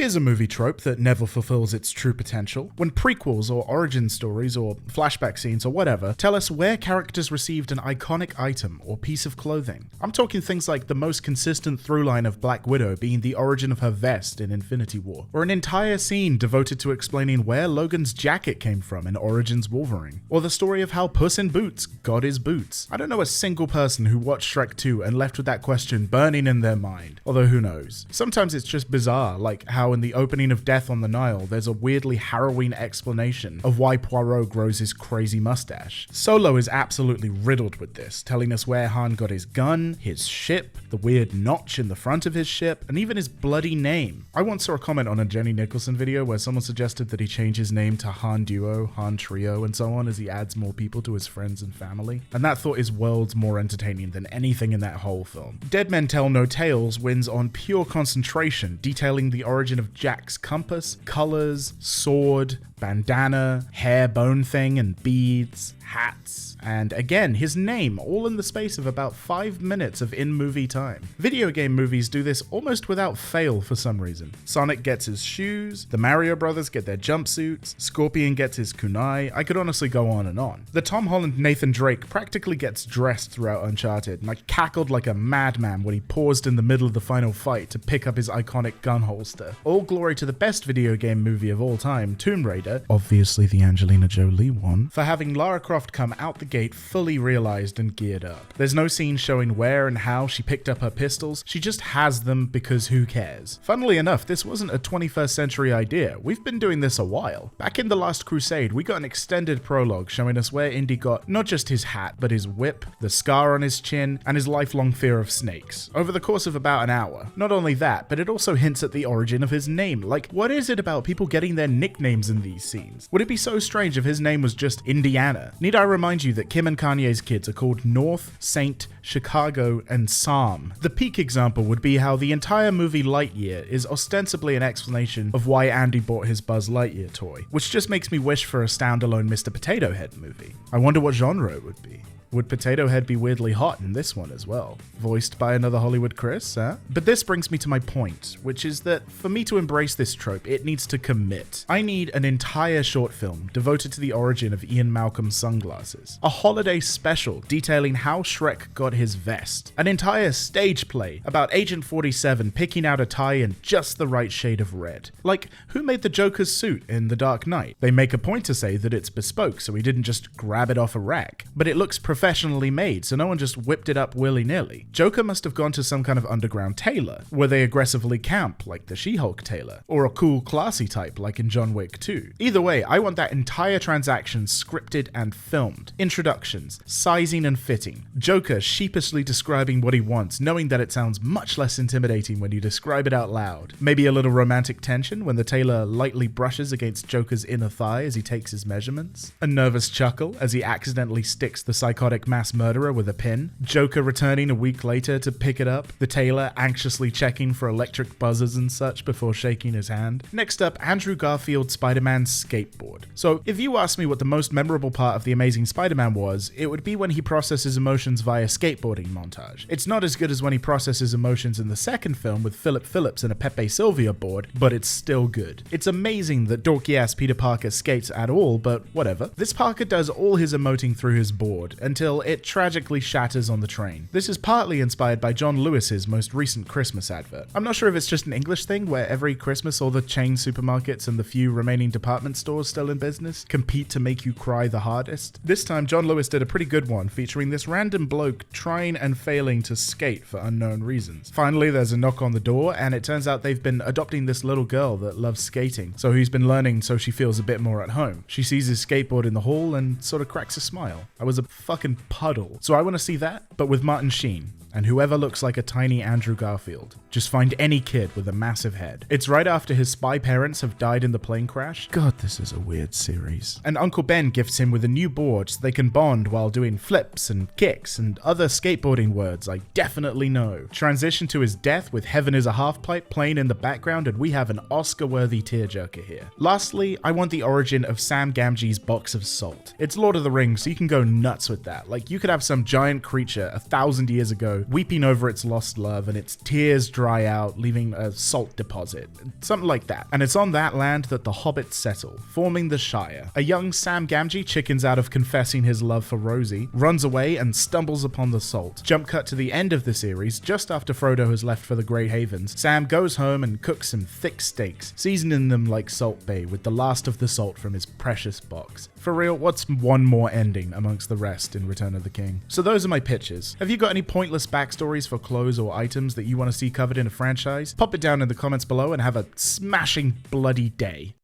Here's a movie trope that never fulfills its true potential. When prequels or origin stories or flashback scenes or whatever tell us where characters received an iconic item or piece of clothing. I'm talking things like the most consistent through line of Black Widow being the origin of her vest in Infinity War, or an entire scene devoted to explaining where Logan's jacket came from in Origins Wolverine, or the story of how Puss in Boots got his boots. I don't know a single person who watched Shrek 2 and left with that question burning in their mind, although who knows. Sometimes it's just bizarre, like how in the opening of Death on the Nile, there's a weirdly harrowing explanation of why Poirot grows his crazy mustache. Solo is absolutely riddled with this, telling us where Han got his gun, his ship, the weird notch in the front of his ship, and even his bloody name. I once saw a comment on a Jenny Nicholson video where someone suggested that he change his name to Han Duo, Han Trio, and so on as he adds more people to his friends and family. And that thought is worlds more entertaining than anything in that whole film. Dead Men Tell No Tales wins on pure concentration, detailing the origin of Jack's compass, colors, sword, bandana, hair bone thing, and beads, hats, and again, his name, all in the space of about 5 minutes of in-movie time. Video game movies do this almost without fail for some reason. Sonic gets his shoes, the Mario brothers get their jumpsuits, Scorpion gets his kunai, I could honestly go on and on. The Tom Holland Nathan Drake practically gets dressed throughout Uncharted, and I cackled like a madman when he paused in the middle of the final fight to pick up his iconic gun holster. All glory to the best video game movie of all time, Tomb Raider, obviously the Angelina Jolie one, for having Lara Croft come out the gate fully realized and geared up. There's no scene showing where and how she picked up her pistols, she just has them because who cares? Funnily enough, this wasn't a 21st century idea, we've been doing this a while. Back in The Last Crusade, we got an extended prologue showing us where Indy got not just his hat, but his whip, the scar on his chin, and his lifelong fear of snakes, over the course of about an hour. Not only that, but it also hints at the origin of his name. Like, what is it about people getting their nicknames in these scenes? Would it be so strange if his name was just Indiana? Need I remind you that Kim and Kanye's kids are called North, Saint, Chicago, and Psalm? The peak example would be how the entire movie Lightyear is ostensibly an explanation of why Andy bought his Buzz Lightyear toy, which just makes me wish for a standalone Mr. Potato Head movie. I wonder what genre it would be. Would Potato Head be weirdly hot in this one as well? Voiced by another Hollywood Chris, huh? But this brings me to my point, which is that for me to embrace this trope, it needs to commit. I need an entire short film devoted to the origin of Ian Malcolm's sunglasses. A holiday special detailing how Shrek got his vest. An entire stage play about Agent 47 picking out a tie in just the right shade of red. Like, who made the Joker's suit in The Dark Knight? They make a point to say that it's bespoke, so he didn't just grab it off a rack. But it looks professionally made, so no one just whipped it up willy-nilly. Joker must have gone to some kind of underground tailor. Were they aggressively camp, like the She-Hulk tailor? Or a cool, classy type, like in John Wick 2? Either way, I want that entire transaction scripted and filmed. Introductions, sizing and fitting. Joker sheepishly describing what he wants, knowing that it sounds much less intimidating when you describe it out loud. Maybe a little romantic tension when the tailor lightly brushes against Joker's inner thigh as he takes his measurements. A nervous chuckle as he accidentally sticks the psychotic mass murderer with a pin. Joker returning a week later to pick it up. The tailor anxiously checking for electric buzzers and such before shaking his hand. Next up, Andrew Garfield's Spider-Man's skateboard. So if you ask me what the most memorable part of The Amazing Spider-Man was, it would be when he processes emotions via skateboarding montage. It's not as good as when he processes emotions in the second film with Philip Phillips and a Pepe Sylvia board, but it's still good. It's amazing that dorky-ass Peter Parker skates at all, but whatever. This Parker does all his emoting through his board, until it tragically shatters on the train. This is partly inspired by John Lewis's most recent Christmas advert. I'm not sure if it's just an English thing where every Christmas all the chain supermarkets and the few remaining department stores still in business compete to make you cry the hardest. This time John Lewis did a pretty good one featuring this random bloke trying and failing to skate for unknown reasons. Finally there's a knock on the door and it turns out they've been adopting this little girl that loves skating, so he's been learning so she feels a bit more at home. She sees his skateboard in the hall and sort of cracks a smile. I was a fucking puddle. So I want to see that, but with Martin Sheen. And whoever looks like a tiny Andrew Garfield. Just find any kid with a massive head. It's right after his spy parents have died in the plane crash. God, this is a weird series. And Uncle Ben gifts him with a new board so they can bond while doing flips and kicks and other skateboarding words I definitely know. Transition to his death with Heaven is a Half-Pipe playing in the background and we have an Oscar-worthy tearjerker here. Lastly, I want the origin of Sam Gamgee's box of salt. It's Lord of the Rings, so you can go nuts with that. Like, you could have some giant creature 1,000 years ago Frodo, weeping over its lost love, and its tears dry out, leaving a salt deposit. Something like that. And it's on that land that the hobbits settle, forming the Shire. A young Sam Gamgee chickens out of confessing his love for Rosie, runs away, and stumbles upon the salt. Jump cut to the end of the series, just after Frodo has left for the Grey Havens. Sam goes home and cooks some thick steaks, seasoning them like Salt Bae with the last of the salt from his precious box. For real, what's one more ending amongst the rest in Return of the King? So those are my pitches. Have you got any pointless backstories for clothes or items that you want to see covered in a franchise? Pop it down in the comments below and have a smashing bloody day.